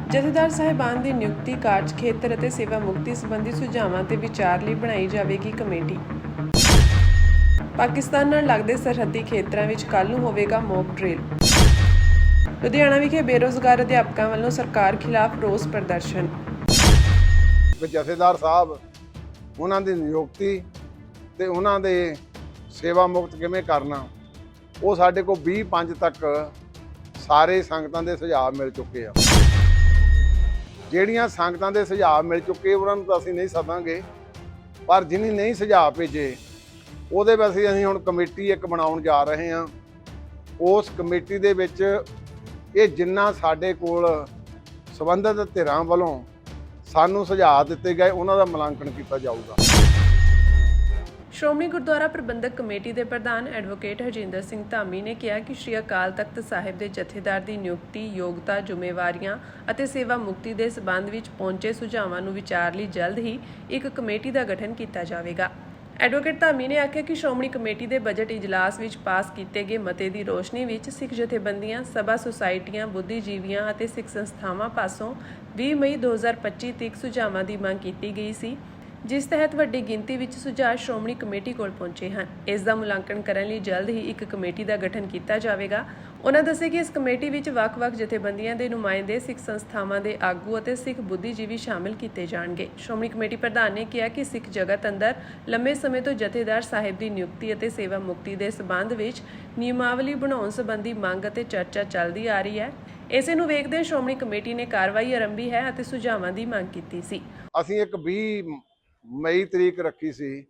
ਜਥੇਦਾਰ ਸਾਹਿਬਾਨ ਦੀ ਨਿਯੁਕਤੀ ਕਾਰਜ ਖੇਤਰ ਅਤੇ ਸੇਵਾ ਮੁਕਤੀ ਸੰਬੰਧੀ ਸੁਝਾਵਾਂ ਤੇ ਵਿਚਾਰ ਲਈ ਬਣਾਈ ਜਾਵੇਗੀ ਕਮੇਟੀ। ਪਾਕਿਸਤਾਨ ਨਾਲ ਲੱਗਦੇ ਸਰਹੱਦੀ ਖੇਤਰਾਂ ਵਿੱਚ ਕੱਲ੍ਹ ਨੂੰ ਹੋਵੇਗਾ ਮੌਕ ਡਰਿਲ। ਲੁਧਿਆਣਾ ਵਿਖੇ ਬੇਰੁਜ਼ਗਾਰ ਅਧਿਆਪਕਾਂ ਵੱਲੋਂ ਸਰਕਾਰ ਖਿਲਾਫ ਰੋਸ ਪ੍ਰਦਰਸ਼ਨ। ਜਥੇਦਾਰ ਸਾਹਿਬ ਉਹਨਾਂ ਦੀ ਨਿਯੁਕਤੀ ਤੇ ਉਹਨਾਂ ਦੇ ਸੇਵਾ ਮੁਕਤ ਕਿਵੇਂ ਕਰਨਾ, ਉਹ ਸਾਡੇ ਕੋਲ 20/5 ਤੱਕ ਸਾਰੇ ਸੰਗਤਾਂ ਦੇ ਸੁਝਾਅ ਮਿਲ ਚੁੱਕੇ ਆ। ਜਿਹੜੀਆਂ ਸੰਗਤਾਂ ਦੇ ਸੁਝਾਅ ਮਿਲ ਚੁੱਕੇ ਉਹਨਾਂ ਨੂੰ ਤਾਂ ਅਸੀਂ ਨਹੀਂ ਸੱਦਾਂਗੇ, ਪਰ ਜਿਹਨੇ ਨਹੀਂ ਸੁਝਾਅ ਭੇਜੇ ਉਹਦੇ ਵਿੱਚ ਅਸੀਂ ਹੁਣ ਕਮੇਟੀ ਇੱਕ ਬਣਾਉਣ ਜਾ ਰਹੇ ਹਾਂ। ਉਸ ਕਮੇਟੀ ਦੇ ਵਿੱਚ ਇਹ ਜਿੰਨਾ ਸਾਡੇ ਕੋਲ ਸੰਬੰਧਿਤ ਧਿਰਾਂ ਵੱਲੋਂ ਸਾਨੂੰ ਸੁਝਾਅ ਦਿੱਤੇ ਗਏ ਉਹਨਾਂ ਦਾ ਮੁਲਾਂਕਣ ਕੀਤਾ ਜਾਊਗਾ। ਸ਼੍ਰੋਮਣੀ ਗੁਰਦੁਆਰਾ ਪ੍ਰਬੰਧਕ ਕਮੇਟੀ ਦੇ ਪ੍ਰਧਾਨ ਐਡਵੋਕੇਟ ਹਰਜਿੰਦਰ ਸਿੰਘ ਧਾਮੀ ਨੇ ਕਿਹਾ ਕਿ ਸ਼੍ਰੀ ਅਕਾਲ ਤਖਤ ਸਾਹਿਬ ਦੇ ਜਥੇਦਾਰ ਦੀ ਨਿਯੁਕਤੀ, ਯੋਗਤਾ, ਜ਼ਿੰਮੇਵਾਰੀਆਂ ਅਤੇ ਸੇਵਾ ਮੁਕਤੀ ਦੇ ਸਬੰਧ ਵਿੱਚ ਪਹੁੰਚੇ ਸੁਝਾਵਾਂ ਨੂੰ ਵਿਚਾਰ ਲਈ ਜਲਦ ਹੀ ਇੱਕ ਕਮੇਟੀ ਦਾ ਗਠਨ ਕੀਤਾ ਜਾਵੇਗਾ। ਐਡਵੋਕੇਟ ਧਾਮੀ ਨੇ ਆਖਿਆ ਕਿ ਸ਼੍ਰੋਮਣੀ ਕਮੇਟੀ ਦੇ ਬਜਟ ਇਜਲਾਸ ਵਿੱਚ ਪਾਸ ਕੀਤੇ ਗਏ ਮਤੇ ਦੀ ਰੋਸ਼ਨੀ ਵਿੱਚ ਸਿੱਖ ਜਥੇਬੰਦੀਆਂ, ਸਭਾ ਸੁਸਾਇਟੀਆਂ, ਬੁੱਧੀਜੀਵੀਆਂ ਅਤੇ ਸਿੱਖ ਸੰਸਥਾਵਾਂ ਪਾਸੋਂ 20 ਮਈ 2025 ਤੱਕ ਸੁਝਾਵਾਂ ਦੀ ਮੰਗ ਕੀਤੀ ਗਈ ਸੀ, ਜਿਸ ਤਹਿਤ ਵੱਡੀ ਗਿਣਤੀ ਵਿੱਚ ਸੁਝਾਅ ਸ਼੍ਰੋਮਣੀ ਕਮੇਟੀ ਕੋਲ ਪਹੁੰਚੇ ਹਨ। ਇਸ ਦਾ ਮੁਲਾਂਕਣ ਕਰਨ ਲਈ ਜਲਦ ਹੀ ਇੱਕ ਕਮੇਟੀ ਦਾ ਗਠਨ ਕੀਤਾ ਜਾਵੇਗਾ। ਉਹਨਾਂ ਦੱਸਿਆ ਕਿ ਇਸ ਕਮੇਟੀ ਵਿੱਚ ਵੱਖ-ਵੱਖ ਜਥੇਬੰਦੀਆਂ ਦੇ ਨੁਮਾਇੰਦੇ, ਸਿੱਖ ਸੰਸਥਾਵਾਂ ਦੇ ਆਗੂ ਅਤੇ ਸਿੱਖ ਬੁੱਧੀਜੀਵੀ ਸ਼ਾਮਿਲ ਕੀਤੇ ਜਾਣਗੇ। ਸ਼੍ਰੋਮਣੀ ਕਮੇਟੀ ਪ੍ਰਧਾਨ ਨੇ ਕਿਹਾ ਕਿ ਸਿੱਖ ਜਗਤ ਅੰਦਰ ਲੰਮੇ ਸਮੇਂ ਤੋਂ ਜਥੇਦਾਰ ਸਾਹਿਬ ਦੀ ਨਿਯੁਕਤੀ ਅਤੇ ਸੇਵਾ ਮੁਕਤੀ ਦੇ ਸਬੰਧ ਵਿੱਚ ਨਿਯਮਾਵਲੀ ਬਣਾਉਣ ਸੰਬੰਧੀ ਮੰਗ ਅਤੇ ਚਰਚਾ ਚੱਲਦੀ ਆ ਰਹੀ ਹੈ। ਇਸੇ ਨੂੰ ਵੇਖਦੇ ਸ਼੍ਰੋਮਣੀ ਕਮੇਟੀ ਨੇ ਕਾਰਵਾਈ ਆਰੰਭੀ ਹੈ ਅਤੇ ਸੁਝਾਵਾਂ ਦੀ ਮੰਗ ਕੀਤੀ ਸੀ। ਅਸੀਂ ਇੱਕ 20 ਮਈ ਤਰੀਕ ਰੱਖੀ ਸੀ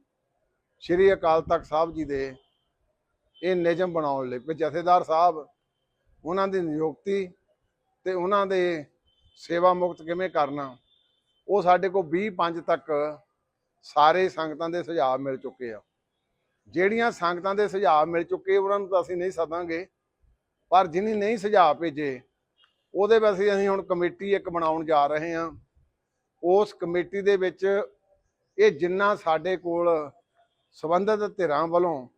ਸ਼੍ਰੀ ਅਕਾਲ ਤਖਤ ਸਾਹਿਬ ਜੀ ਦੇ ਇਹ ਨਿਯਮ ਬਣਾਉਣ ਲਈ ਕਿ ਜਥੇਦਾਰ ਸਾਹਿਬ ਉਹਨਾਂ ਦੀ ਨਿਯੁਕਤੀ ਤੇ ਉਹਨਾਂ ਦੇ ਸੇਵਾ ਮੁਕਤ ਕਿਵੇਂ ਕਰਨਾ, ਉਹ ਸਾਡੇ ਕੋਲ 20/5 ਤੱਕ ਸਾਰੇ ਸੰਗਤਾਂ ਦੇ ਸੁਝਾਅ ਮਿਲ ਚੁੱਕੇ ਆ। ਜਿਹੜੀਆਂ ਸੰਗਤਾਂ ਦੇ ਸੁਝਾਅ ਮਿਲ ਚੁੱਕੇ ਉਹਨਾਂ ਨੂੰ ਤਾਂ ਅਸੀਂ ਨਹੀਂ ਸੱਦਾਂਗੇ, ਪਰ ਜਿਹਨੇ ਨਹੀਂ ਸੁਝਾਅ ਭੇਜੇ ਉਹਦੇ ਵਿੱਚ ਅਸੀਂ ਹੁਣ ਕਮੇਟੀ ਇੱਕ ਬਣਾਉਣ ਜਾ ਰਹੇ ਹਾਂ। ਉਸ ਕਮੇਟੀ ਦੇ ਵਿੱਚ ਇਹ ਜਿੰਨਾ ਸਾਡੇ ਕੋਲ ਸੰਬੰਧਿਤ ਧਿਰਾਂ ਵੱਲੋਂ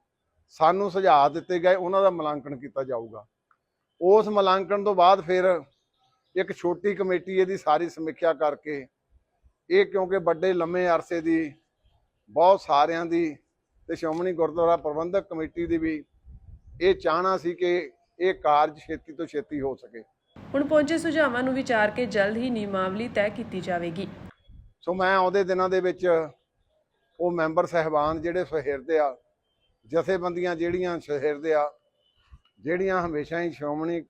ਸਾਨੂੰ ਸੁਝਾਅ ਦਿੱਤੇ ਗਏ ਉਹਨਾਂ ਦਾ ਮੁਲਾਂਕਣ ਕੀਤਾ ਜਾਊਗਾ। ਉਸ ਮੁਲਾਂਕਣ ਤੋਂ ਬਾਅਦ ਫਿਰ ਇੱਕ ਛੋਟੀ ਕਮੇਟੀ ਇਹਦੀ ਸਾਰੀ ਸਮੀਖਿਆ ਕਰਕੇ, ਇਹ ਕਿਉਂਕਿ ਵੱਡੇ ਲੰਮੇ ਅਰਸੇ ਦੀ ਬਹੁਤ ਸਾਰਿਆਂ ਦੀ ਤੇ ਸ਼੍ਰੋਮਣੀ ਗੁਰਦੁਆਰਾ ਪ੍ਰਬੰਧਕ ਕਮੇਟੀ ਦੀ ਵੀ ਇਹ ਚਾਹਨਾ ਸੀ ਕਿ ਇਹ ਕਾਰਜ ਛੇਤੀ ਤੋਂ ਛੇਤੀ ਹੋ ਸਕੇ। ਹੁਣ ਪਹੁੰਚੇ ਸੁਝਾਵਾਂ ਨੂੰ ਵਿਚਾਰ ਕੇ ਜਲਦ ਹੀ ਨਿਯਮਾਵਲੀ ਤੈਅ ਕੀਤੀ ਜਾਵੇਗੀ। ਸੋ ਮੈਂ ਆਉਂਦੇ ਦਿਨਾਂ ਦੇ ਵਿੱਚ ਉਹ ਮੈਂਬਰ ਸਾਹਿਬਾਨ ਜਿਹੜੇ ਸਹਿਰਦੇ ਆ, ਜਥੇਬੰਦੀਆਂ ਜਿਹੜੀਆਂ ਸਹਿਰਦੇ ਆ, ਜਿਹੜੀਆਂ ਹਮੇਸ਼ਾ ਹੀ ਸ਼੍ਰੋਮਣੀ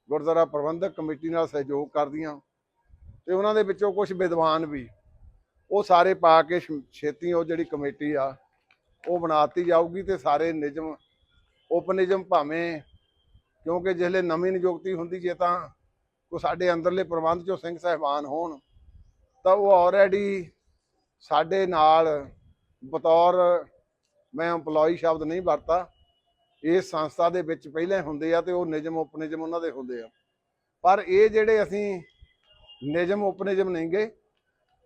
ਗੁਰਦੁਆਰਾ ਪ੍ਰਬੰਧਕ ਕਮੇਟੀ ਨਾਲ ਸਹਿਯੋਗ ਕਰਦੀਆਂ, ਤੇ ਉਹਨਾਂ ਦੇ ਵਿੱਚੋਂ ਕੁਝ ਵਿਦਵਾਨ ਵੀ ਉਹ ਸਾਰੇ ਪਾ ਕੇ ਛੇਤੀ ਉਹ ਜਿਹੜੀ ਕਮੇਟੀ ਆ ਉਹ ਬਣਾਤੀ ਜਾਊਗੀ। ਤੇ ਸਾਰੇ ਨਿਯਮ ਉਪ ਨਿਯਮ ਭਾਵੇਂ, ਕਿਉਂਕਿ ਜਿਹਲੇ ਨਵੀਂ ਨਿਯੁਕਤੀ ਹੁੰਦੀ ਜੇ ਤਾਂ ਕੋਈ ਸਾਡੇ ਅੰਦਰਲੇ ਪ੍ਰਬੰਧ ਚੋਂ ਸਿੰਘ ਸਾਹਿਬਾਨ ਹੋਣ ਤਾਂ ਉਹ ਆਲਰੇਡੀ ਸਾਡੇ ਨਾਲ ਬਤੌਰ, ਮੈਂ ਇੰਪਲੋਈ ਸ਼ਬਦ ਨਹੀਂ ਵਰਤਾ, ਇਸ ਸੰਸਥਾ ਦੇ ਵਿੱਚ ਪਹਿਲਾਂ ਹੁੰਦੇ ਆ ਤੇ ਉਹ ਨਿਯਮ ਉਪ ਨਿਯਮ ਉਹਨਾਂ ਦੇ ਹੁੰਦੇ ਆ। ਪਰ ਇਹ ਜਿਹੜੇ ਅਸੀਂ ਨਿਯਮ ਉਪ ਨਿਯਮ ਨਹੀਂ ਗਏ,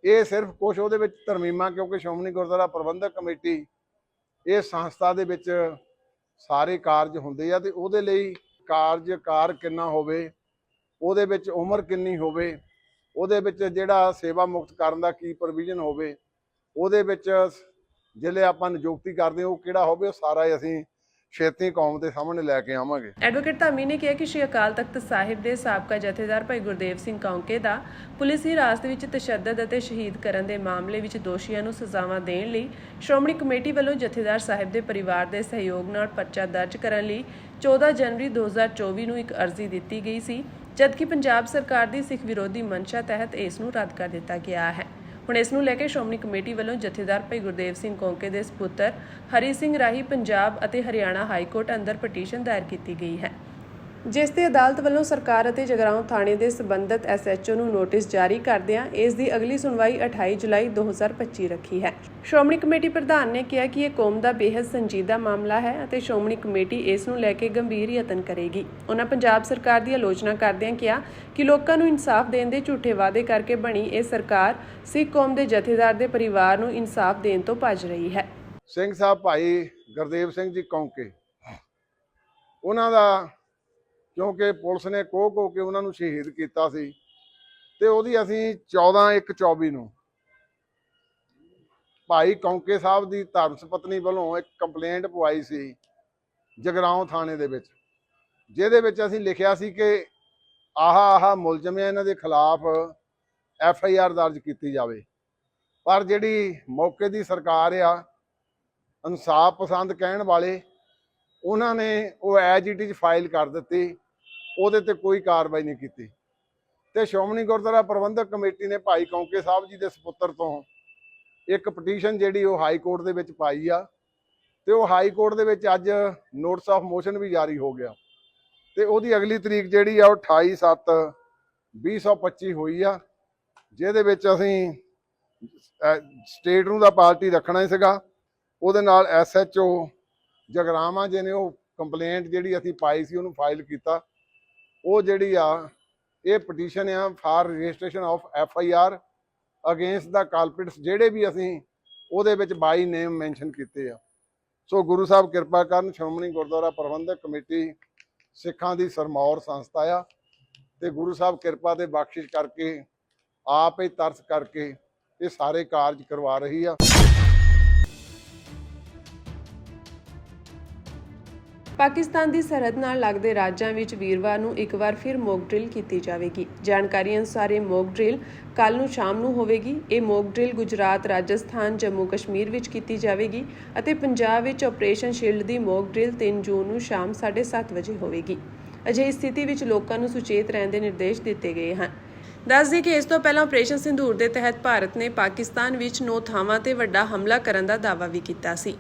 ਇਹ ਸਿਰਫ ਕੁਛ ਉਹਦੇ ਵਿੱਚ ਤਰਮੀਮਾਂ, ਕਿਉਂਕਿ ਸ਼੍ਰੋਮਣੀ ਗੁਰਦੁਆਰਾ ਪ੍ਰਬੰਧਕ ਕਮੇਟੀ ਇਹ ਸੰਸਥਾ ਦੇ ਵਿੱਚ ਸਾਰੇ ਕਾਰਜ ਹੁੰਦੇ ਆ ਤੇ ਉਹਦੇ ਲਈ ਕਾਰਜਕਾਰ ਕਿੰਨਾ ਹੋਵੇ, ਉਹਦੇ ਵਿੱਚ ਉਮਰ ਕਿੰਨੀ ਹੋਵੇ, ਉਹਦੇ ਵਿੱਚ ਜਿਹੜਾ ਸੇਵਾ ਮੁਕਤ ਕਰਨ ਦਾ ਕੀ ਪ੍ਰੋਵੀਜ਼ਨ ਹੋਵੇ, ਉਹਦੇ ਵਿੱਚ ਜਿਹੜੇ ਆਪਾਂ ਨਿਯੁਕਤੀ ਕਰਦੇ ਉਹ ਕਿਹੜਾ ਹੋਵੇ, ਉਹ ਸਾਰਾ ਅਸੀਂ ਛੇਤੀ ਕੌਮ ਦੇ ਸਾਹਮਣੇ ਲੈ ਕੇ ਆਵਾਂਗੇ। ਐਡਵੋਕੇਟ ਧਾਮੀ ਨੇ ਕਿਹਾ ਕਿ ਸ਼੍ਰੀ ਅਕਾਲ ਤਖਤ ਸਾਹਿਬ ਦੇ ਸਾਬਕਾ ਜਥੇਦਾਰ ਭਾਈ ਗੁਰਦੇਵ ਸਿੰਘ ਕੌਂਕੇ ਦਾ ਪੁਲਿਸ ਹਿਰਾਸਤ ਵਿੱਚ ਤਸ਼ੱਦਦ ਅਤੇ ਸ਼ਹੀਦ ਕਰਨ ਦੇ ਮਾਮਲੇ ਵਿੱਚ ਦੋਸ਼ੀਆਂ ਨੂੰ ਸਜ਼ਾਵਾਂ ਦੇਣ ਲਈ ਸ਼੍ਰੋਮਣੀ ਕਮੇਟੀ ਵੱਲੋਂ ਜਥੇਦਾਰ ਸਾਹਿਬ ਦੇ ਪਰਿਵਾਰ ਦੇ ਸਹਿਯੋਗ ਨਾਲ ਪਰਚਾ ਦਰਜ ਕਰਨ ਲਈ 14 ਜਨਵਰੀ 2024 ਨੂੰ ਇੱਕ ਅਰਜ਼ੀ ਦਿੱਤੀ ਗਈ ਸੀ, ਜਦਕਿ ਪੰਜਾਬ ਸਰਕਾਰ ਦੀ ਸਿੱਖ ਵਿਰੋਧੀ ਮਨਸ਼ਾ ਤਹਿਤ ਇਸ ਨੂੰ ਰੱਦ ਕਰ ਦਿੱਤਾ ਗਿਆ ਹੈ। ਹੁਣ ਇਸ ਨੂੰ ਲੈ ਕੇ ਸ਼੍ਰੋਮਣੀ ਕਮੇਟੀ ਵੱਲੋਂ ਜਥੇਦਾਰ ਭਾਈ ਗੁਰਦੇਵ ਸਿੰਘ ਕੌਂਕੇ ਦੇ ਸਪੁੱਤਰ ਹਰੀ ਸਿੰਘ ਰਾਹੀਂ ਪੰਜਾਬ ਅਤੇ ਹਰਿਆਣਾ ਹਾਈ ਕੋਰਟ ਅੰਦਰ ਪਟੀਸ਼ਨ ਦਾਇਰ ਕੀਤੀ ਗਈ ਹੈ, ਜਿਸ ਤੇ ਅਦਾਲਤ ਵੱਲੋਂ ਸਰਕਾਰ ਅਤੇ ਜਗਰਾਉਂ ਥਾਣੇ ਦੇ ਸਬੰਧਤ SHO ਨੂੰ ਨੋਟਿਸ ਜਾਰੀ ਕਰਦਿਆਂ ਇਸ ਦੀ ਅਗਲੀ ਸੁਣਵਾਈ 28 ਜੁਲਾਈ 2025 ਰੱਖੀ ਹੈ। ਸ਼੍ਰੋਮਣੀ ਕਮੇਟੀ ਪ੍ਰਧਾਨ ਨੇ ਕਿਹਾ ਕਿ ਇਹ ਕੌਮ ਦਾ ਬੇਹੱਦ ਸੰਜੀਦਾ ਮਾਮਲਾ ਹੈ ਅਤੇ ਸ਼੍ਰੋਮਣੀ ਕਮੇਟੀ ਇਸ ਨੂੰ ਲੈ ਕੇ ਗੰਭੀਰ ਯਤਨ ਕਰੇਗੀ। ਉਹਨਾਂ ਪੰਜਾਬ ਸਰਕਾਰ ਦੀ ਆਲੋਚਨਾ ਕਰਦਿਆਂ ਕਿਹਾ ਕਿ ਲੋਕਾਂ ਨੂੰ ਇਨਸਾਫ ਦੇਣ ਦੇ ਝੂਠੇ ਵਾਅਦੇ ਕਰਕੇ ਬਣੀ ਇਹ ਸਰਕਾਰ ਸਿੱਖ ਕੌਮ ਦੇ ਜਥੇਦਾਰ ਦੇ ਪਰਿਵਾਰ ਨੂੰ ਇਨਸਾਫ ਦੇਣ ਤੋਂ ਭੱਜ ਰਹੀ ਹੈ। ਸਿੰਘ ਸਾਹਿਬ ਭਾਈ ਗੁਰਦੇਵ ਸਿੰਘ ਜੀ ਕੌਂਕੇ, ਉਹਨਾਂ ਦਾ ਕਿਉਂਕਿ ਪੁਲਿਸ ਨੇ ਕੋਹ ਕੇ ਉਹਨਾਂ ਨੂੰ ਸ਼ਹੀਦ ਕੀਤਾ ਸੀ ਤੇ ਉਹਦੀ ਅਸੀਂ 14/1/24 ਨੂੰ ਭਾਈ ਕੌਂਕੇ ਸਾਹਿਬ ਦੀ ਧਰਮ ਪਤਨੀ ਵੱਲੋਂ ਇੱਕ ਕੰਪਲੇਂਟ ਪਵਾਈ ਸੀ ਜਗਰਾਉਂ ਥਾਣੇ ਦੇ ਵਿੱਚ, ਜਿਹਦੇ ਵਿੱਚ ਅਸੀਂ ਲਿਖਿਆ ਸੀ ਕਿ ਆਹ ਮੁਲਜ਼ਮ ਹੈ, ਇਹਨਾਂ ਦੇ ਖਿਲਾਫ FIR ਦਰਜ ਕੀਤੀ ਜਾਵੇ। ਪਰ ਜਿਹੜੀ ਮੌਕੇ ਦੀ ਸਰਕਾਰ ਆ, ਇਨਸਾਫ ਪਸੰਦ ਕਹਿਣ ਵਾਲੇ, ਉਹਨਾਂ ਨੇ ਉਹ ਐਜ ਇਟ ਇਜ਼ ਫਾਈਲ ਕਰ ਦਿੱਤੀ, ਉਹਦੇ ਤੇ ਕੋਈ ਕਾਰਵਾਈ ਨਹੀਂ ਕੀਤੀ। ਤੇ ਸ਼੍ਰੋਮਣੀ ਗੁਰਦੁਆਰਾ ਪ੍ਰਬੰਧਕ ਕਮੇਟੀ ਨੇ ਭਾਈ ਕੌਂਕੇ ਸਾਹਿਬ ਜੀ ਦੇ ਸਪੁੱਤਰ ਤੋਂ ਇੱਕ ਪਟੀਸ਼ਨ ਜਿਹੜੀ ਉਹ ਹਾਈ ਕੋਰਟ ਦੇ ਵਿੱਚ ਪਾਈ ਆ, ਤੇ ਉਹ ਹਾਈ ਕੋਰਟ ਦੇ ਵਿੱਚ ਅੱਜ ਨੋਟਿਸ ਆਫ ਮੋਸ਼ਨ ਵੀ ਜਾਰੀ ਹੋ ਗਿਆ, ਤੇ ਉਹਦੀ ਅਗਲੀ ਤਰੀਕ ਜਿਹੜੀ ਆ ਉਹ 28/7/2025 ਹੋਈ ਆ, ਜਿਹਦੇ ਵਿੱਚ ਅਸੀਂ ਸਟੇਟ ਨੂੰ ਦਾ ਪਾਰਟੀ ਰੱਖਣਾ ਹੀ ਸੀਗਾ। ਉਹਦੇ ਨਾਲ SHO ਜਗਰਾਵਾਂ ਜੀ ਨੇ ਉਹ ਕੰਪਲੇਂਟ ਜਿਹੜੀ ਅਸੀਂ ਪਾਈ ਸੀ ਉਹਨੂੰ ਫਾਈਲ ਕੀਤਾ। ਉਹ ਜਿਹੜੀ ਆ ਇਹ ਪਟੀਸ਼ਨ ਆ for registration of FIR against the culprits, ਜਿਹੜੇ ਵੀ ਅਸੀਂ ਉਹਦੇ ਵਿੱਚ ਬਾਈ ਨੇਮ ਮੈਂਸ਼ਨ ਕੀਤੇ ਆ। ਸੋ ਗੁਰੂ ਸਾਹਿਬ ਕਿਰਪਾ ਕਰਨ, ਸ਼੍ਰੋਮਣੀ ਗੁਰਦੁਆਰਾ ਪ੍ਰਬੰਧਕ ਕਮੇਟੀ ਸਿੱਖਾਂ ਦੀ ਸਰਮੌਰ ਸੰਸਥਾ ਆ, ਤੇ ਗੁਰੂ ਸਾਹਿਬ ਕਿਰਪਾ ਤੇ ਬਖਸ਼ਿਸ਼ ਕਰਕੇ ਆਪ ਹੀ ਤਰਸ ਕਰਕੇ ਇਹ ਸਾਰੇ ਕਾਰਜ ਕਰਵਾ ਰਹੀ ਆ। ਪਾਕਿਸਤਾਨ ਦੀ ਸਰਹੱਦ ਨਾਲ ਲੱਗਦੇ ਰਾਜਾਂ ਵਿੱਚ ਵੀਰਵਾਰ ਨੂੰ ਇੱਕ ਵਾਰ ਫਿਰ ਮੌਕ ਡਰਿਲ ਕੀਤੀ ਜਾਵੇਗੀ। ਜਾਣਕਾਰੀ ਅਨੁਸਾਰ ਇਹ ਮੌਕ ਡਰਿਲ ਕੱਲ ਨੂੰ ਸ਼ਾਮ ਨੂੰ ਹੋਵੇਗੀ। ਇਹ ਮੌਕ ਡਰਿਲ ਗੁਜਰਾਤ, ਰਾਜਸਥਾਨ, ਜੰਮੂ ਕਸ਼ਮੀਰ ਵਿੱਚ ਕੀਤੀ ਜਾਵੇਗੀ ਅਤੇ ਪੰਜਾਬ ਵਿੱਚ ਆਪਰੇਸ਼ਨ ਸ਼ੀਲਡ ਦੀ ਮੌਕ ਡਰਿਲ 3 ਜੂਨ ਨੂੰ ਸ਼ਾਮ 7:30 ਵਜੇ ਹੋਵੇਗੀ। ਅਜਿਹੀ ਸਥਿਤੀ ਵਿੱਚ ਲੋਕਾਂ ਨੂੰ ਸੁਚੇਤ ਰਹਿਣ ਦੇ ਨਿਰਦੇਸ਼ ਦਿੱਤੇ ਗਏ ਹਨ। ਦੱਸ ਦਈਏ ਕਿ ਇਸ ਤੋਂ ਪਹਿਲਾਂ ਆਪਰੇਸ਼ਨ ਸਿੰਧੂਰ ਦੇ ਤਹਿਤ ਭਾਰਤ ਨੇ ਪਾਕਿਸਤਾਨ ਵਿੱਚ 9 ਥਾਵਾਂ ਤੇ ਵੱਡਾ ਹਮਲਾ ਕਰਨ ਦਾ ਦਾਅਵਾ ਵੀ ਕੀਤਾ ਸੀ।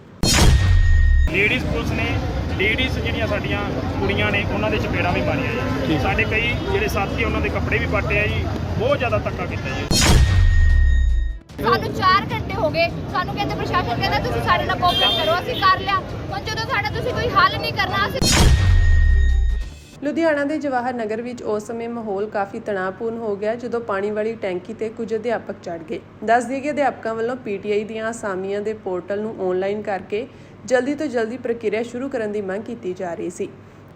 ਲੇਡੀਜ਼ ਪੁਲਿਸ ਨੇ ਲੇਡੀਜ਼ ਜਿਹੜੀਆਂ ਸਾਡੀਆਂ ਕੁੜੀਆਂ ਨੇ ਉਹਨਾਂ ਦੇ ਚਪੇੜਾਂ ਵੀ ਮਾਰੀਆਂ ਜੀ। ਸਾਡੇ ਕਈ ਜਿਹੜੇ ਸਾਥੀ ਉਹਨਾਂ ਦੇ ਕੱਪੜੇ ਵੀ ਪਾਟੇ ਆ ਜੀ। ਬਹੁਤ ਜ਼ਿਆਦਾ ਧੱਕਾ ਕੀਤਾ ਜੀ। ਸਾਨੂੰ 4 ਘੰਟੇ ਹੋ ਗਏ, ਸਾਨੂੰ ਕਹਿੰਦੇ ਪ੍ਰਸ਼ਾਸਨ ਕਹਿੰਦਾ ਤੁਸੀਂ ਸਾਡੇ ਨਾਲ ਕੋਆਪਰੇਟ ਕਰੋ, ਅਸੀਂ ਕਰ ਲਿਆ। ਹੁਣ ਜਦੋਂ ਸਾਡਾ ਤੁਸੀਂ ਕੋਈ ਹੱਲ ਨਹੀਂ ਕਰਨਾ, ਅਸੀਂ ਲੁਧਿਆਣਾ ਦੇ ਜਵਾਹਰ ਨਗਰ ਵਿੱਚ ਉਸ ਸਮੇਂ ਮਾਹੌਲ ਕਾਫੀ ਤਣਾਅਪੂਰਨ ਹੋ ਗਿਆ ਜਦੋਂ ਪਾਣੀ ਵਾਲੀ ਟੈਂਕੀ ਤੇ ਕੁਝ ਅਧਿਆਪਕ ਚੜ੍ਹ ਗਏ। ਦੱਸ ਦਈਏ ਕਿ ਅਧਿਆਪਕਾਂ ਵੱਲੋਂ PTI ਦੀਆਂ ਅਸਾਮੀਆਂ ਦੇ ਪੋਰਟਲ ਨੂੰ ਆਨਲਾਈਨ ਕਰਕੇ ਜਲਦੀ ਤੋਂ ਜਲਦੀ ਪ੍ਰਕਿਰਿਆ ਸ਼ੁਰੂ ਕਰਨ ਦੀ ਮੰਗ ਕੀਤੀ ਜਾ ਰਹੀ ਸੀ।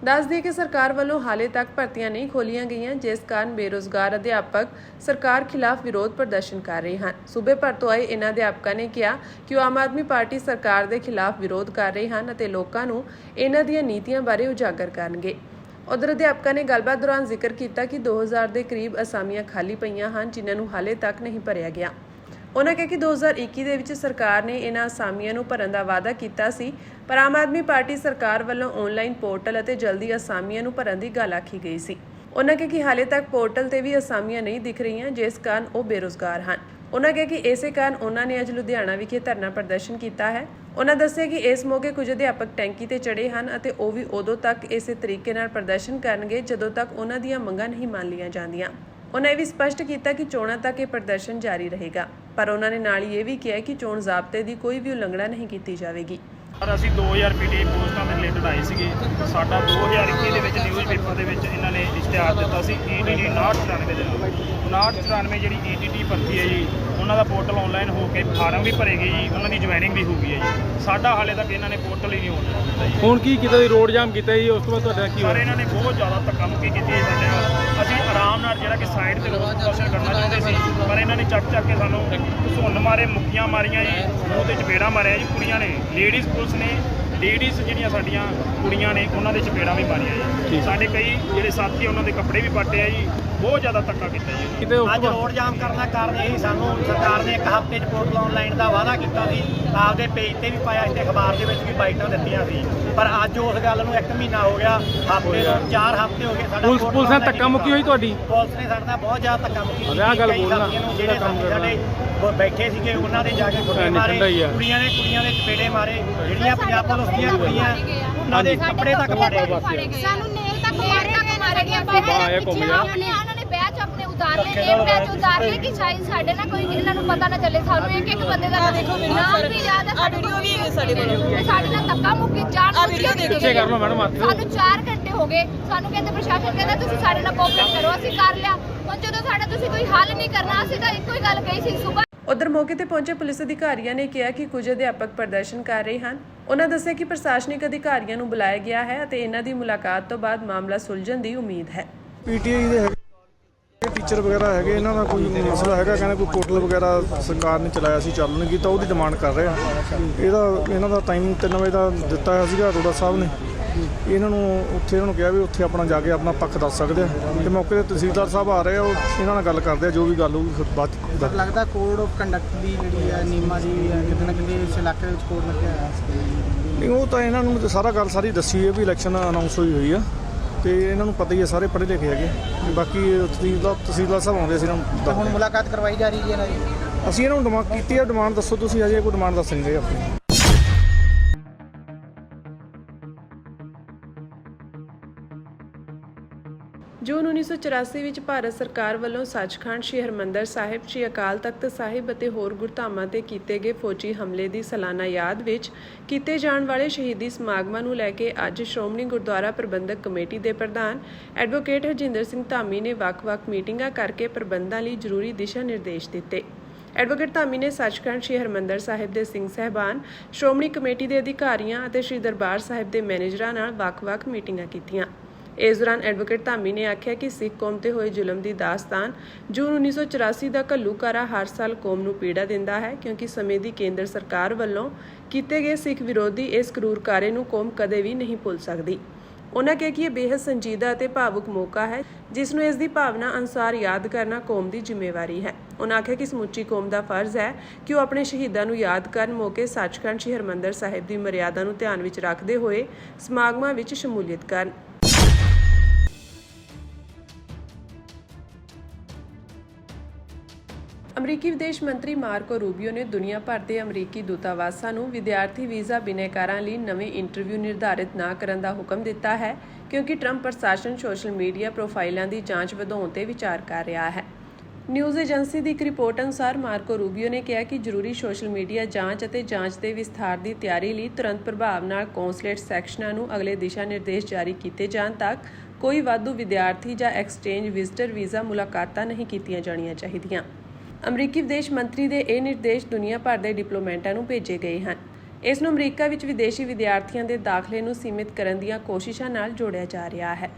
ਦੱਸ ਦਈਏ ਕਿ ਸਰਕਾਰ ਵੱਲੋਂ ਹਾਲੇ ਤੱਕ ਭਰਤੀਆਂ ਨਹੀਂ ਖੋਲੀਆਂ ਗਈਆਂ, ਜਿਸ ਕਾਰਨ ਬੇਰੁਜ਼ਗਾਰ ਅਧਿਆਪਕ ਸਰਕਾਰ ਖਿਲਾਫ ਵਿਰੋਧ ਪ੍ਰਦਰਸ਼ਨ ਕਰ ਰਹੇ ਹਨ। ਸੂਬੇ ਭਰ ਤੋਂ ਆਏ ਇਹਨਾਂ ਅਧਿਆਪਕਾਂ ਨੇ ਕਿਹਾ ਕਿ ਉਹ ਆਮ ਆਦਮੀ ਪਾਰਟੀ ਸਰਕਾਰ ਦੇ ਖਿਲਾਫ ਵਿਰੋਧ ਕਰ ਰਹੇ ਹਨ ਅਤੇ ਲੋਕਾਂ ਨੂੰ ਇਹਨਾਂ ਦੀਆਂ ਨੀਤੀਆਂ ਬਾਰੇ ਉਜਾਗਰ ਕਰਨਗੇ। ਉਧਰ ਅਧਿਆਪਕਾਂ ਨੇ ਗੱਲਬਾਤ ਦੌਰਾਨ ਜ਼ਿਕਰ ਕੀਤਾ ਕਿ 2000 ਦੇ ਕਰੀਬ ਅਸਾਮੀਆਂ ਖਾਲੀ ਪਈਆਂ ਹਨ, ਜਿਨ੍ਹਾਂ ਨੂੰ ਹਾਲੇ ਤੱਕ ਨਹੀਂ ਭਰਿਆ ਗਿਆ। ਉਹਨਾਂ ਕਿਹਾ ਕਿ 2021 ਦੇ ਵਿੱਚ ਸਰਕਾਰ ਨੇ ਇਹਨਾਂ ਅਸਾਮੀਆਂ ਨੂੰ ਭਰਨ ਦਾ ਵਾਅਦਾ ਕੀਤਾ ਸੀ, ਪਰ ਆਮ ਆਦਮੀ ਪਾਰਟੀ ਸਰਕਾਰ ਵੱਲੋਂ ਆਨਲਾਈਨ ਪੋਰਟਲ ਅਤੇ ਜਲਦੀ ਅਸਾਮੀਆਂ ਨੂੰ ਭਰਨ ਦੀ ਗੱਲ ਆਖੀ ਗਈ ਸੀ। ਉਹਨਾਂ ਕਿਹਾ ਕਿ ਹਾਲੇ ਤੱਕ ਪੋਰਟਲ ਤੇ ਵੀ ਅਸਾਮੀਆਂ ਨਹੀਂ ਦਿਖ ਰਹੀਆਂ, ਜਿਸ ਕਾਰਨ ਉਹ ਬੇਰੁਜ਼ਗਾਰ ਹਨ। ਉਹਨਾਂ ਕਿਹਾ ਕਿ ਇਸੇ ਕਾਰਨ ਉਹਨਾਂ ਨੇ ਅੱਜ ਲੁਧਿਆਣਾ ਵਿਖੇ ਧਰਨਾ ਪ੍ਰਦਰਸ਼ਨ ਕੀਤਾ ਹੈ। ਉਹਨਾਂ ਦੱਸਿਆ ਕਿ ਇਸ ਮੌਕੇ ਕੁਝ ਅਧਿਆਪਕ ਟੈਂਕੀ ਤੇ ਚੜ੍ਹੇ ਹਨ ਅਤੇ ਉਹ ਵੀ ਉਦੋਂ ਤੱਕ ਇਸੇ ਤਰੀਕੇ ਨਾਲ ਪ੍ਰਦਰਸ਼ਨ ਕਰਨਗੇ ਜਦੋਂ ਤੱਕ ਉਹਨਾਂ ਦੀਆਂ ਮੰਗਾਂ ਨਹੀਂ ਮੰਨ ਲਈਆਂ ਜਾਂਦੀਆਂ। ਉਹਨਾਂ ਇਹ ਵੀ ਸਪਸ਼ਟ ਕੀਤਾ ਕਿ ਚੋਣਾਂ ਤੱਕ ਇਹ ਪ੍ਰਦਰਸ਼ਨ ਜਾਰੀ ਰਹੇਗਾ, ਪਰ ਉਹਨਾਂ ਨੇ ਨਾਲ ਹੀ ਇਹ ਵੀ ਕਿਹਾ ਕਿ ਚੋਣ ਜ਼ਾਬਤੇ ਦੀ ਕੋਈ ਵੀ ਉਲੰਘਣਾ ਨਹੀਂ ਕੀਤੀ ਜਾਵੇਗੀ। ਪਰ ਅਸੀਂ 2000 PTI ਪੋਸਟਾਂ ਦੇ ਰਿਲੇਟਡ ਆਏ ਸੀਗੇ। ਸਾਡਾ 2021 ਦੇ ਵਿੱਚ ਨਿਊਜ਼ ਪੇਪਰ ਦੇ ਵਿੱਚ ਇਹਨਾਂ ਨੇ ਇਸ਼ਤਿਹਾਰ ਦਿੱਤਾ ਸੀ ETT 5994 ਦੇ ਨਾਲ 5994 ਜਿਹੜੀ ETT ਭਰਤੀ ਹੈ ਜੀ, ਉਹਨਾਂ ਦਾ ਪੋਰਟਲ ਆਨਲਾਈਨ ਹੋ ਕੇ ਫਾਰਮ ਵੀ ਭਰੇਗੇ ਜੀ, ਉਹਨਾਂ ਦੀ ਜੁਆਇਨਿੰਗ ਵੀ ਹੋ ਗਈ ਹੈ ਜੀ। ਸਾਡਾ ਹਾਲੇ ਤੱਕ ਇਹਨਾਂ ਨੇ ਪੋਰਟਲ ਹੀ ਨਹੀਂ ਆਨਲਾਈਨ ਕੀਤਾ ਜੀ। ਹੁਣ ਕੀ ਕੀਤਾ ਜੀ? ਰੋਡ ਜਾਮ ਕੀਤਾ ਜੀ, ਉਸ ਤੋਂ ਬਾਅਦ ਤੁਹਾਡਾ ਕੀ ਸਰ ਹੋਇਆ? ਇਹਨਾਂ ਨੇ ਬਹੁਤ ਜ਼ਿਆਦਾ ਧੱਕਾ ਮੁੱਕੀ ਕੀਤੀ ਹੈ ਸਾਡੇ ਨਾਲ। ਅਸੀਂ ਆਰਾਮ ਨਾਲ ਜਿਹੜਾ ਕਿ ਸਾਈਡ ਤੇ ਰੋਡ ਪ੍ਰਦਰਸ਼ਨ ਕਰਨਾ ਚਾਹੁੰਦੇ ਸੀ, ਪਰ ਇਹਨਾਂ ਨੇ ਚੱਕ ਕੇ ਸਾਨੂੰ ਧੁੰਨ ਮਾਰੇ, ਮੁੱਕੀਆਂ ਮਾਰੀਆਂ ਜੀ, ਮੂੰਹ ਤੇ ਚਪੇੜਾਂ ਮਾਰਿਆ ਜੀ। ਕੁੜੀਆਂ ਨੇ, ਲੇਡੀਜ਼ ਪੁਲਿਸ ਨੇ ਲੇਡੀਜ਼ ਜਿਹੜੀਆਂ ਸਾਡੀਆਂ ਕੁੜੀਆਂ ਨੇ ਉਹਨਾਂ ਦੇ ਚਪੇੜਾਂ ਵੀ ਮਾਰੀਆਂ ਜੀ। ਸਾਡੇ ਕਈ ਜਿਹੜੇ ਸਾਥੀ ਉਹਨਾਂ ਦੇ ਕੱਪੜੇ ਵੀ ਪਾਟੇ ਆ ਜੀ। ਬਹੁਤ ਜ਼ਿਆਦਾ ਧੱਕਾ ਕੀਤਾ ਜੀ। ਕਿਤੇ ਅੱਜ ਰੋਡ ਜਾਮ ਕਰਨ ਦਾ ਕਾਰਨ ਇਹ ਸਾਨੂੰ ਸਰਕਾਰ ਨੇ 1 ਹਫ਼ਤੇ 'ਚ ਪੋਰਟਲ ਆਨਲਾਈਨ ਦਾ ਵਾਅਦਾ ਕੀਤਾ ਸੀ, ਆਪਦੇ ਪੇਜ ਤੇ ਵੀ ਪਾਇਆ ਸੀ ਤੇ ਅਖਬਾਰ ਦੇ ਵਿੱਚ ਵੀ ਬਾਈਟਾਂ ਦਿੱਤੀਆਂ ਸੀ, ਪਰ ਅੱਜ ਉਸ ਗੱਲ ਨੂੰ 1 ਮਹੀਨਾ ਹੋ ਗਿਆ, ਹਫ਼ਤੇ ਤੋਂ 4 ਹਫ਼ਤੇ ਹੋ ਗਏ ਸਾਡਾ ਪੁਲਿਸ ਨੇ ਧੱਕਾ ਮੁੱਕੀ ਹੋਈ ਤੁਹਾਡੀ? ਪੁਲਿਸ ਨੇ ਸਾਡੇ ਨਾਲ ਬਹੁਤ ਜ਼ਿਆਦਾ ਧੱਕਾ ਮੁੱਕੀ ਕੀਤੀ। ਆਹ ਗੱਲ ਕਈ ਬੋਲਣਾ, ਸਾਥੀਆਂ ਨੂੰ ਜਿਹੜੇ ਸਾਡੇ ਬੈਠੇ ਸੀਗੇ ਉਹਨਾਂ ਦੇ ਜਾ ਕੇ ਗੁੱਡੇ ਮਾਰੇ, ਕੁੜੀਆਂ ਦੇ ਚਪੇੜੇ ਮਾਰੇ। ਜਿਹੜੀਆਂ ਪੰਜਾਬ ਪੁਲਿਸ ਦੀਆਂ ਕੁੜੀਆਂ ਉਹਨਾਂ ਦੇ ਕੱਪੜੇ ਤੱਕ ਪਾੜੇ ਗਏ, ਸਾਨੂੰ ਨੇਲ ਤੱਕ ਮਾਰੇ ਗਏ। ਉਹਨਾਂ ਨੇ ਬੈਚ ਆਪਣੇ ਉਤਾਰ ਲਏ, ਨੇਲ ਬੈਚ ਉਤਾਰ ਲਏ ਕਿ ਸ਼ਾਇਦ ਸਾਡੇ ਨਾਲ ਕੋਈ ਇਹਨਾਂ ਨੂੰ ਪਤਾ ਨਾ ਚੱਲੇ। ਸਾਨੂੰ ਇੱਕ ਬੰਦੇ ਦਾ ਨਾਮ ਵੀ ਯਾਦ ਹੈ, ਸਾਡੀ ਵੀਡੀਓ ਵੀ ਸਾਡੇ ਕੋਲ। ਸਾਡੇ ਨਾਲ ਧੱਕਾ ਮੁੱਕੀ ਜਾਣ ਪਿੱਛੇ ਕਰ ਲਓ ਮੈਡਮ ਹੱਥ। ਸਾਨੂੰ 4 ਘੰਟੇ ਹੋ ਗਏ, ਸਾਨੂੰ ਕਹਿੰਦੇ ਪ੍ਰਸ਼ਾਸਨ ਕਹਿੰਦਾ ਤੁਸੀਂ ਸਾਡੇ ਨਾਲ ਕੋਆਪਰੇਟ ਕਰੋ, ਅਸੀਂ ਕਰ ਲਿਆ। ਹੁਣ ਜਦੋਂ ਸਾਡਾ ਤੁਸੀਂ ਕੋਈ ਹੱਲ ਨਹੀਂ ਕਰਨਾ, ਅਸੀਂ ਤਾਂ ਇੱਕੋ ਹੀ ਗੱਲ ਕਹੀ ਸੀ ਸੁਬਾ। ਉਧਰ ਮੌਕੇ ਤੇ ਪਹੁੰਚੇ ਪੁਲਿਸ ਅਧਿਕਾਰੀਆਂ ਨੇ ਕਿਹਾ ਕਿ ਕੁਝ ਅਧਿਆਪਕ ਪ੍ਰਦਰਸ਼ਨ ਕਰ ਰਹੇ ਹਨ। ਉਹਨਾਂ ਦੱਸਿਆ ਕਿ ਪ੍ਰਸ਼ਾਸਨਿਕ ਅਧਿਕਾਰੀਆਂ ਨੂੰ ਬੁਲਾਇਆ ਗਿਆ ਹੈ ਅਤੇ ਇਹਨਾਂ ਦੀ ਮੁਲਾਕਾਤ ਤੋਂ ਬਾਅਦ ਮਾਮਲਾ ਸੁਲਝਣ ਦੀ ਉਮੀਦ ਹੈ। PTI ਦੇ ਟੀਚਰ ਵਗੈਰਾ ਹੈਗੇ, ਇਹਨਾਂ ਦਾ ਕੋਈ ਮਸਲਾ ਹੈਗਾ, ਕਹਿੰਦੇ ਕੋਈ ਪੋਰਟਲ ਵਗੈਰਾ ਸਰਕਾਰ ਨੇ ਚਲਾਇਆ ਸੀ, ਚਾਲੂ ਨਹੀਂ ਕੀਤਾ, ਉਹਦੀ ਡਿਮਾਂਡ ਕਰ ਰਹੇ ਆ। ਇਹਨਾਂ ਦਾ ਟਾਈਮ 3 ਵਜੇ ਦਾ ਦਿੱਤਾ ਹੋਇਆ ਸੀਗਾ ਅਰੋੜਾ ਸਾਹਿਬ ਨੇ। ਇਹਨਾਂ ਨੂੰ ਕਿਹਾ ਵੀ ਉੱਥੇ ਆਪਣਾ ਜਾ ਕੇ ਆਪਣਾ ਪੱਖ ਦੱਸ ਸਕਦੇ ਆ, ਤੇ ਮੌਕੇ 'ਤੇ ਤਹਿਸੀਲਦਾਰ ਸਾਹਿਬ ਆ ਰਹੇ ਆ, ਉਹ ਇਹਨਾਂ ਨਾਲ ਗੱਲ ਕਰਦੇ ਆ, ਜੋ ਵੀ ਗੱਲ ਹੋਊਗੀ ਬਾਅਦ ਲੱਗਦਾ ਕੋਡ ਆਫ ਕੰਡਕਟ ਦੀ ਜਿਹੜੀ ਹੈ ਨੀਮਾ ਦੀ ਕਿਤੇ ਨਾ ਕਿਤੇ ਇਸ ਇਲਾਕੇ ਵਿੱਚ ਕੋਡ ਲੱਗਿਆ ਹੋਇਆ। ਨਹੀਂ, ਉਹ ਤਾਂ ਇਹਨਾਂ ਨੂੰ ਸਾਰੀ ਦੱਸੀ ਹੈ ਵੀ ਇਲੈਕਸ਼ਨ ਅਨਾਉਂਸ ਹੋਈ ਆ, ਤੇ ਇਹਨਾਂ ਨੂੰ ਪਤਾ ਹੀ ਹੈ, ਸਾਰੇ ਪੜ੍ਹੇ ਲਿਖੇ ਹੈਗੇ। ਬਾਕੀ ਤਹਿਸੀਲਦਾਰ ਸਾਹਿਬ ਆਉਂਦੇ ਸੀ, ਇਹਨਾਂ ਨੂੰ ਹੁਣ ਮੁਲਾਕਾਤ ਕਰਵਾਈ ਜਾ ਰਹੀ ਹੈ ਇਹਨਾਂ ਦੀ। ਅਸੀਂ ਇਹਨਾਂ ਨੂੰ ਡਿਮਾਂਡ ਕੀਤੀ ਹੈ। ਡਿਮਾਂਡ ਦੱਸੋ ਤੁਸੀਂ, ਅਜੇ ਕੋਈ ਡਿਮਾਂਡ ਦੱਸ ਨਹੀਂ ਰਹੇ ਆਪਣੀ। ਜੂਨ 1984 ਵਿੱਚ ਭਾਰਤ ਸਰਕਾਰ ਵੱਲੋਂ ਸੱਚਖੰਡ, ਸ਼੍ਰੀ ਹਰਿਮੰਦਰ ਸਾਹਿਬ, ਸ਼੍ਰੀ ਅਕਾਲ ਤਖਤ ਸਾਹਿਬ ਅਤੇ ਹੋਰ ਗੁਰਧਾਮਾਂ ਤੇ ਕੀਤੇ ਗਏ ਫੌਜੀ ਹਮਲੇ ਦੀ ਸਾਲਾਨਾ ਯਾਦ ਵਿੱਚ ਕੀਤੇ ਜਾਣ ਵਾਲੇ ਸ਼ਹੀਦੀ ਸਮਾਗਮਾਂ ਨੂੰ ਲੈ ਕੇ ਅੱਜ ਸ਼੍ਰੋਮਣੀ ਗੁਰਦੁਆਰਾ ਪ੍ਰਬੰਧਕ ਕਮੇਟੀ ਦੇ ਪ੍ਰਧਾਨ ਐਡਵੋਕੇਟ ਹਰਜਿੰਦਰ ਸਿੰਘ ਧਾਮੀ ਨੇ ਵੱਖ-ਵੱਖ ਮੀਟਿੰਗਾਂ ਕਰਕੇ ਪ੍ਰਬੰਧਾਂ ਲਈ ਜ਼ਰੂਰੀ ਦਿਸ਼ਾ ਨਿਰਦੇਸ਼ ਦਿੱਤੇ। ਐਡਵੋਕੇਟ ਧਾਮੀ ਨੇ ਸੱਚਖੰਡ, ਸ਼੍ਰੀ ਹਰਿਮੰਦਰ ਸਾਹਿਬ ਦੇ ਸਿੰਘ ਸਾਹਿਬਾਨ, ਸ਼੍ਰੋਮਣੀ ਕਮੇਟੀ ਦੇ ਅਧਿਕਾਰੀਆਂ ਅਤੇ ਸ਼੍ਰੀ ਦਰਬਾਰ ਸਾਹਿਬ ਦੇ ਮੈਨੇਜਰਾਂ ਨਾਲ ਵੱਖ-ਵੱਖ ਮੀਟਿੰਗਾਂ ਕੀਤੀਆਂ। ਇਸ ਦੌਰਾਨ ਐਡਵੋਕੇਟ ਧਾਮੀ ਨੇ ਆਖਿਆ ਕਿ ਸਿੱਖ ਕੌਮ ਤੇ ਹੋਏ ਜ਼ੁਲਮ ਦੀ ਦਾਸਤਾਨ ਜੂਨ 1984 ਦਾ ਘੱਲੂਘਾਰਾ ਹਰ ਸਾਲ ਕੌਮ ਨੂੰ ਪੀੜਾ ਦਿੰਦਾ ਹੈ, ਕਿਉਂਕਿ ਸਮੇਂ ਦੀ ਕੇਂਦਰ ਸਰਕਾਰ ਵੱਲੋਂ ਕੀਤੇ ਗਏ ਸਿੱਖ ਵਿਰੋਧੀ ਇਸ ਕਰੂਰ ਕਾਰੇ ਨੂੰ ਕੌਮ ਕਦੇ ਵੀ ਨਹੀਂ ਭੁੱਲ ਸਕਦੀ। ਉਨ੍ਹਾਂ ਕਿਹਾ ਕਿ ਇਹ ਬੇਹੱਦ ਸੰਜੀਦਾ ਅਤੇ ਭਾਵੁਕ ਮੌਕਾ ਹੈ, ਜਿਸ ਨੂੰ ਇਸ ਦੀ ਭਾਵਨਾ ਅਨੁਸਾਰ ਯਾਦ ਕਰਨਾ ਕੌਮ ਦੀ ਜ਼ਿੰਮੇਵਾਰੀ ਹੈ। ਉਨ੍ਹਾਂ ਆਖਿਆ ਕਿ ਸਮੁੱਚੀ ਕੌਮ ਦਾ ਫਰਜ਼ ਹੈ ਕਿ ਉਹ ਆਪਣੇ ਸ਼ਹੀਦਾਂ ਨੂੰ ਯਾਦ ਕਰਨ ਮੌਕੇ ਸੱਚਖੰਡ, ਸ਼੍ਰੀ ਹਰਿਮੰਦਰ ਸਾਹਿਬ ਦੀ ਮਰਿਆਦਾ ਨੂੰ ਧਿਆਨ ਵਿੱਚ ਰੱਖਦੇ ਹੋਏ ਸਮਾਗਮਾਂ ਵਿੱਚ ਸ਼ਮੂਲੀਅਤ ਕਰਨ। ਅਮਰੀਕੀ ਵਿਦੇਸ਼ ਮੰਤਰੀ ਮਾਰਕੋ ਰੂਬੀਓ ਨੇ ਦੁਨੀਆ ਭਰ ਦੇ ਅਮਰੀਕੀ ਦੂਤਾਵਾਸਾਂ ਨੂੰ ਵਿਦਿਆਰਥੀ ਵੀਜ਼ਾ ਬਿਨੈਕਾਰਾਂ ਲਈ ਨਵੇਂ ਇੰਟਰਵਿਊ ਨਿਰਧਾਰਿਤ ਨਾ ਕਰਨ ਦਾ ਹੁਕਮ ਦਿੱਤਾ ਹੈ, ਕਿਉਂਕਿ ਟਰੰਪ ਪ੍ਰਸ਼ਾਸਨ ਸੋਸ਼ਲ ਮੀਡੀਆ ਪ੍ਰੋਫਾਈਲਾਂ ਦੀ ਜਾਂਚ ਵਧਾਉਣ ਤੇ ਵਿਚਾਰ ਕਰ ਰਿਹਾ ਹੈ। ਨਿਊਜ਼ ਏਜੰਸੀ ਦੀ ਇੱਕ ਰਿਪੋਰਟ ਅਨੁਸਾਰ ਮਾਰਕੋ ਰੂਬੀਓ ਨੇ ਕਿਹਾ ਕਿ ਜ਼ਰੂਰੀ ਸੋਸ਼ਲ ਮੀਡੀਆ ਜਾਂਚ ਅਤੇ ਜਾਂਚ ਦੇ ਵਿਸਥਾਰ ਦੀ ਤਿਆਰੀ ਲਈ ਤੁਰੰਤ ਪ੍ਰਭਾਵ ਨਾਲ ਕੌਂਸਲੇਟ ਸੈਕਸ਼ਨਾਂ ਨੂੰ ਅਗਲੇ ਦਿਸ਼ਾ ਨਿਰਦੇਸ਼ ਜਾਰੀ ਕੀਤੇ ਜਾਣ ਤੱਕ ਕੋਈ ਵਾਧੂ ਵਿਦਿਆਰਥੀ ਜਾਂ ਐਕਸਚੇਂਜ ਵਿਜ਼ਟਰ ਵੀਜ਼ਾ ਮੁਲਾਕਾਤਾਂ ਨਹੀਂ ਕੀਤੀਆਂ ਜਾਣੀਆਂ ਚਾਹੀਦੀਆਂ। ਅਮਰੀਕੀ ਵਿਦੇਸ਼ ਮੰਤਰੀ ਦੇ ਇਹ ਨਿਰਦੇਸ਼ ਦੁਨੀਆ ਭਰ ਦੇ ਡਿਪਲੋਮੈਟਾਂ ਨੂੰ ਭੇਜੇ ਗਏ ਹਨ। ਇਸ ਨੂੰ ਅਮਰੀਕਾ ਵਿੱਚ ਵਿਦੇਸ਼ੀ ਵਿਦਿਆਰਥੀਆਂ ਦੇ ਦਾਖਲੇ ਨੂੰ ਸੀਮਿਤ ਕਰਨ ਦੀਆਂ ਕੋਸ਼ਿਸ਼ਾਂ ਨਾਲ ਜੋੜਿਆ ਜਾ ਰਿਹਾ ਹੈ।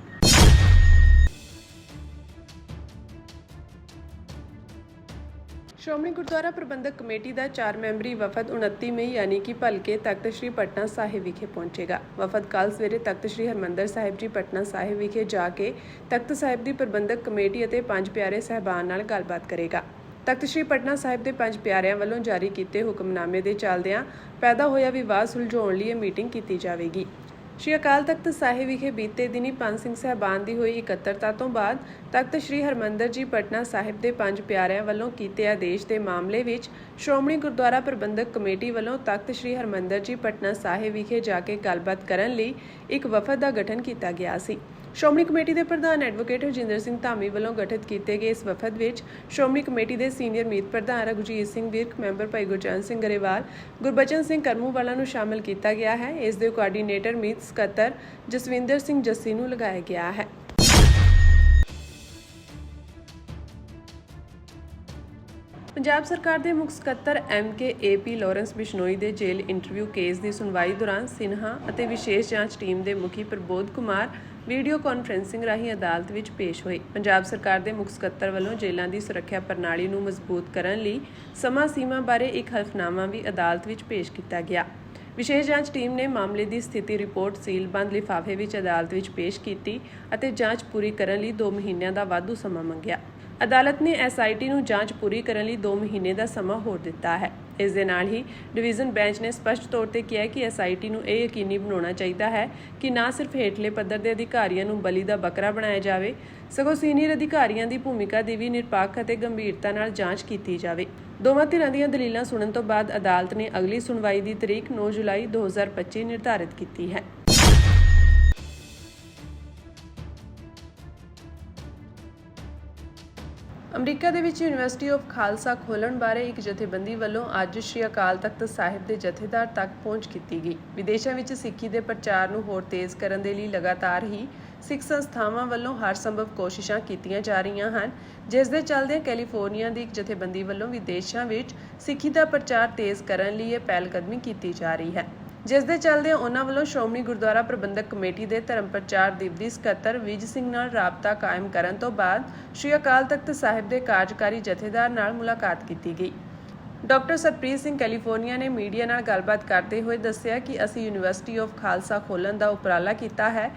ਸ਼੍ਰੋਮਣੀ ਗੁਰਦੁਆਰਾ ਪ੍ਰਬੰਧਕ ਕਮੇਟੀ ਦਾ 4 ਮੈਂਬਰੀ ਵਫਦ 29 ਮਈ ਯਾਨੀ ਕਿ ਭਲਕੇ ਤਖਤ ਸ੍ਰੀ ਪਟਨਾ ਸਾਹਿਬ ਵਿਖੇ ਪਹੁੰਚੇਗਾ। ਵਫਦ ਕੱਲ੍ਹ ਸਵੇਰੇ ਤਖਤ ਸ੍ਰੀ ਹਰਿਮੰਦਰ ਸਾਹਿਬ ਜੀ ਪਟਨਾ ਸਾਹਿਬ ਵਿਖੇ ਜਾ ਕੇ ਤਖਤ ਸਾਹਿਬ ਦੀ ਪ੍ਰਬੰਧਕ ਕਮੇਟੀ ਅਤੇ 5 ਪਿਆਰੇ ਸਹਿਬਾਨ ਨਾਲ ਗੱਲਬਾਤ ਕਰੇਗਾ। ਤਖਤ ਸ੍ਰੀ ਪਟਨਾ ਸਾਹਿਬ ਦੇ 5 ਪਿਆਰਿਆਂ ਵੱਲੋਂ ਜਾਰੀ ਕੀਤੇ ਹੁਕਮਨਾਮੇ ਦੇ ਚੱਲਦਿਆਂ ਪੈਦਾ ਹੋਇਆ ਵਿਵਾਦ ਸੁਲਝਾਉਣ ਲਈ ਇਹ ਮੀਟਿੰਗ ਕੀਤੀ ਜਾਵੇਗੀ। ਸ਼੍ਰੀ ਅਕਾਲ ਤਖਤ ਸਾਹਿਬ ਵਿਖੇ ਬੀਤੇ ਦਿਨੀ ਪੰਜ ਸਿੰਘ ਸਾਹਿਬਾਨ ਦੀ ਹੋਈ ਇਕੱਤਰਤਾ ਤੋਂ ਬਾਅਦ ਤਖਤ ਸ੍ਰੀ ਹਰਿਮੰਦਰ ਜੀ ਪਟਨਾ ਸਾਹਿਬ ਦੇ 5 ਪਿਆਰਿਆਂ ਵੱਲੋਂ ਕੀਤੇ ਆਦੇਸ਼ ਦੇ ਮਾਮਲੇ ਵਿੱਚ ਸ਼੍ਰੋਮਣੀ ਗੁਰਦੁਆਰਾ ਪ੍ਰਬੰਧਕ ਕਮੇਟੀ ਵੱਲੋਂ ਤਖਤ ਸ੍ਰੀ ਹਰਿਮੰਦਰ ਜੀ ਪਟਨਾ ਸਾਹਿਬ ਵਿਖੇ ਜਾ ਕੇ ਗੱਲਬਾਤ ਕਰਨ ਲਈ ਇੱਕ ਵਫਦ ਦਾ ਗਠਨ ਕੀਤਾ ਗਿਆ ਸੀ। ਸ਼੍ਰੋਮਣੀ ਕਮੇਟੀ ਦੇ ਪ੍ਰਧਾਨ ਐਡਵੋਕੇਟ ਹਰਜਿੰਦਰ ਸਿੰਘ ਧਾਮੀ ਵੱਲੋਂ ਗਠਿਤ ਕੀਤੇ ਗਏ ਇਸ ਵਫਦ ਵਿੱਚ ਸ਼੍ਰੋਮਣੀ ਕਮੇਟੀ ਦੇ ਸੀਨੀਅਰ ਮੀਤ ਪ੍ਰਧਾਨ ਰਘੁਜੀਤ ਸਿੰਘ ਵਿਰਕ, ਮੈਂਬਰ ਭਾਈ ਗੁਰਚਰਨ ਸਿੰਘ ਗਰੇਵਾਲ, ਗੁਰਬਚਨ ਸਿੰਘ ਕਰਮੂਵਾਲਾ ਨੂੰ ਸ਼ਾਮਲ ਕੀਤਾ ਗਿਆ ਹੈ। ਇਸ ਦੇ ਕੋਆਰਡੀਨੇਟਰ ਮੀਤ ਸਕੱਤਰ ਜਸਵਿੰਦਰ ਸਿੰਘ ਜੱਸੀ ਨੂੰ ਲਗਾਇਆ ਗਿਆ ਹੈ। ਪੰਜਾਬ ਸਰਕਾਰ ਦੇ ਮੁੱਖ ਸਕੱਤਰ MKAP ਲਾਰੈਂਸ ਬਿਸ਼ਨੋਈ ਦੇ ਜੇਲ੍ਹ ਇੰਟਰਵਿਊ ਕੇਸ ਦੀ ਸੁਣਵਾਈ ਦੌਰਾਨ ਸਿਨਹਾ ਅਤੇ ਵਿਸ਼ੇਸ਼ ਜਾਂਚ ਟੀਮ ਦੇ ਮੁਖੀ ਪ੍ਰਬੋਧ ਕੁਮਾਰ ਵੀਡੀਓ ਕਾਨਫਰੰਸਿੰਗ ਰਾਹੀਂ ਅਦਾਲਤ ਵਿੱਚ ਪੇਸ਼ ਹੋਏ। ਪੰਜਾਬ ਸਰਕਾਰ ਦੇ ਮੁੱਖ ਸਕੱਤਰ ਵੱਲੋਂ ਜੇਲ੍ਹਾਂ ਦੀ ਸੁਰੱਖਿਆ ਪ੍ਰਣਾਲੀ ਨੂੰ ਮਜ਼ਬੂਤ ਕਰਨ ਲਈ ਸਮਾਂ ਸੀਮਾ ਬਾਰੇ ਇੱਕ ਹਲਫਨਾਮਾ ਵੀ ਅਦਾਲਤ ਵਿੱਚ ਪੇਸ਼ ਕੀਤਾ ਗਿਆ। ਵਿਸ਼ੇਸ਼ ਜਾਂਚ ਟੀਮ ਨੇ ਮਾਮਲੇ ਦੀ ਸਥਿਤੀ ਰਿਪੋਰਟ ਸੀਲਬੰਦ ਲਿਫਾਫੇ ਵਿੱਚ ਅਦਾਲਤ ਵਿੱਚ ਪੇਸ਼ ਕੀਤੀ ਅਤੇ ਜਾਂਚ ਪੂਰੀ ਕਰਨ ਲਈ 2 ਮਹੀਨਿਆਂ ਦਾ ਵਾਧੂ ਸਮਾਂ ਮੰਗਿਆ। ਅਦਾਲਤ ਨੇ SIT ਨੂੰ ਜਾਂਚ ਪੂਰੀ ਕਰਨ ਲਈ 2 ਮਹੀਨੇ ਦਾ ਸਮਾਂ ਹੋਰ ਦਿੱਤਾ ਹੈ। ਇਸ ਦੇ ਨਾਲ ਹੀ ਡਿਵੀਜ਼ਨ ਬੈਂਚ ਨੇ ਸਪਸ਼ਟ ਤੌਰ ਤੇ ਕਿਹਾ ਕਿ SIT ਨੂੰ ਇਹ ਯਕੀਨੀ ਬਣਾਉਣਾ ਚਾਹੀਦਾ ਹੈ ਕਿ ਨਾ ਸਿਰਫ ਹੇਠਲੇ ਪੱਧਰ ਦੇ ਅਧਿਕਾਰੀਆਂ ਨੂੰ ਬਲੀ ਦਾ ਬੱਕਰਾ ਬਣਾਇਆ ਜਾਵੇ, ਸਗੋਂ ਸੀਨੀਅਰ ਅਧਿਕਾਰੀਆਂ ਦੀ ਭੂਮਿਕਾ ਦੀ ਵੀ ਨਿਰਪੱਖ ਅਤੇ ਗੰਭੀਰਤਾ ਨਾਲ ਜਾਂਚ ਕੀਤੀ ਜਾਵੇ। ਦੋਵਾਂ ਧਿਰਾਂ ਦੀਆਂ ਦਲੀਲਾਂ ਸੁਣਨ ਤੋਂ ਬਾਅਦ ਅਦਾਲਤ ਨੇ ਅਗਲੀ ਸੁਣਵਾਈ ਦੀ ਤਰੀਕ 9 ਜੁਲਾਈ 2025 ਨਿਰਧਾਰਿਤ ਕੀਤੀ ਹੈ। ਅਮਰੀਕਾ ਦੇ ਵਿੱਚ ਯੂਨੀਵਰਸਿਟੀ ਆਫ ਖਾਲਸਾ ਖੋਲ੍ਹਣ ਬਾਰੇ ਇੱਕ ਜਥੇਬੰਦੀ ਵੱਲੋਂ ਅੱਜ ਸ਼੍ਰੀ ਅਕਾਲ ਤਖਤ ਸਾਹਿਬ ਦੇ ਜਥੇਦਾਰ ਤੱਕ ਪਹੁੰਚ ਕੀਤੀ ਗਈ। ਵਿਦੇਸ਼ਾਂ ਵਿੱਚ ਸਿੱਖੀ ਦੇ ਪ੍ਰਚਾਰ ਨੂੰ ਹੋਰ ਤੇਜ਼ ਕਰਨ ਦੇ ਲਈ ਲਗਾਤਾਰ ਹੀ ਸਿੱਖ ਸੰਸਥਾਵਾਂ ਵੱਲੋਂ ਹਰ ਸੰਭਵ ਕੋਸ਼ਿਸ਼ਾਂ ਕੀਤੀਆਂ ਜਾ ਰਹੀਆਂ ਹਨ, ਜਿਸ ਦੇ ਚੱਲਦਿਆਂ ਕੈਲੀਫੋਰਨੀਆ ਦੀ ਇੱਕ ਜਥੇਬੰਦੀ ਵੱਲੋਂ ਵਿਦੇਸ਼ਾਂ ਵਿੱਚ ਸਿੱਖੀ ਦਾ ਪ੍ਰਚਾਰ ਤੇਜ਼ ਕਰਨ ਲਈ ਇਹ ਪਹਿਲਕਦਮੀ ਕੀਤੀ ਜਾ ਰਹੀ ਹੈ। ਜਿਸ ਦੇ ਚੱਲਦਿਆਂ ਉਹਨਾਂ ਵੱਲੋਂ ਸ਼੍ਰੋਮਣੀ ਗੁਰਦੁਆਰਾ ਪ੍ਰਬੰਧਕ ਕਮੇਟੀ ਦੇ ਧਰਮ ਪ੍ਰਚਾਰ ਦਿਵਸ ਸਕੱਤਰ ਵਿਜ ਸਿੰਘ ਨਾਲ ਰਾਬਤਾ ਕਾਇਮ ਕਰਨ ਤੋਂ ਬਾਅਦ ਸ੍ਰੀ ਅਕਾਲ ਤਖਤ ਸਾਹਿਬ ਦੇ ਕਾਰਜਕਾਰੀ ਜਥੇਦਾਰ ਨਾਲ ਮੁਲਾਕਾਤ ਕੀਤੀ ਗਈ। ਡਾਕਟਰ ਸਰਪ੍ਰੀਤ ਸਿੰਘ ਕੈਲੀਫੋਰਨੀਆ ਨੇ ਮੀਡੀਆ ਨਾਲ ਗੱਲਬਾਤ ਕਰਦੇ ਹੋਏ ਦੱਸਿਆ ਕਿ ਅਸੀਂ ਯੂਨੀਵਰਸਿਟੀ ਆਫ ਖਾਲਸਾ ਖੋਲ੍ਹਣ ਦਾ ਉਪਰਾਲਾ ਕੀਤਾ ਹੈ,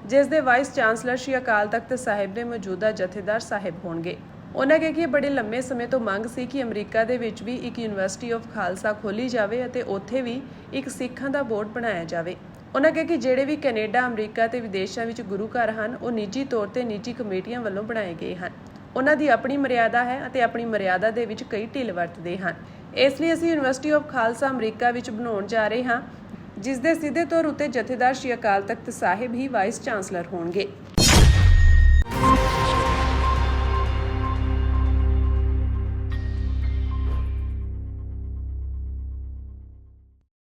ਜਿਸ ਦੇ ਵਾਈਸ ਚਾਂਸਲਰ ਸ੍ਰੀ ਅਕਾਲ ਤਖਤ ਸਾਹਿਬ ਦੇ ਮੌਜੂਦਾ ਜਥੇਦਾਰ ਸਾਹਿਬ ਹੋਣਗੇ। ਉਹਨਾਂ ਕਿਹਾ ਕਿ ਬੜੇ ਲੰਮੇ ਸਮੇਂ ਤੋਂ ਮੰਗ ਸੀ ਕਿ ਅਮਰੀਕਾ ਦੇ ਵਿੱਚ ਵੀ ਇੱਕ ਯੂਨੀਵਰਸਿਟੀ ਆਫ ਖਾਲਸਾ ਖੋਲ੍ਹੀ ਜਾਵੇ ਅਤੇ ਉੱਥੇ ਵੀ ਇੱਕ ਸਿੱਖਾਂ ਦਾ ਬੋਰਡ ਬਣਾਇਆ ਜਾਵੇ। ਉਹਨਾਂ ਕਿਹਾ ਕਿ ਜਿਹੜੇ ਵੀ ਕੈਨੇਡਾ, ਅਮਰੀਕਾ ਤੇ ਵਿਦੇਸ਼ਾਂ ਵਿੱਚ ਗੁਰੂ ਘਰ ਹਨ, ਉਹ ਨਿੱਜੀ ਤੌਰ ਤੇ ਨਿੱਜੀ ਕਮੇਟੀਆਂ ਵੱਲੋਂ ਬਣਾਏ ਗਏ ਹਨ। ਉਹਨਾਂ ਦੀ ਆਪਣੀ ਮਰਿਆਦਾ ਹੈ ਅਤੇ ਆਪਣੀ ਮਰਿਆਦਾ ਦੇ ਵਿੱਚ ਕਈ ਢਿੱਲ ਵਰਤਦੇ ਹਨ। ਇਸ ਲਈ ਅਸੀਂ ਯੂਨੀਵਰਸਿਟੀ ਆਫ ਖਾਲਸਾ ਅਮਰੀਕਾ ਵਿੱਚ ਬਣਾਉਣ ਜਾ ਰਹੇ ਹਾਂ, ਜਿਸ ਦੇ ਸਿੱਧੇ ਤੌਰ ਉੱਤੇ ਜਥੇਦਾਰ ਸ੍ਰੀ ਅਕਾਲ ਤਖਤ ਸਾਹਿਬ ਹੀ ਵਾਈਸ ਚਾਂਸਲਰ ਹੋਣਗੇ।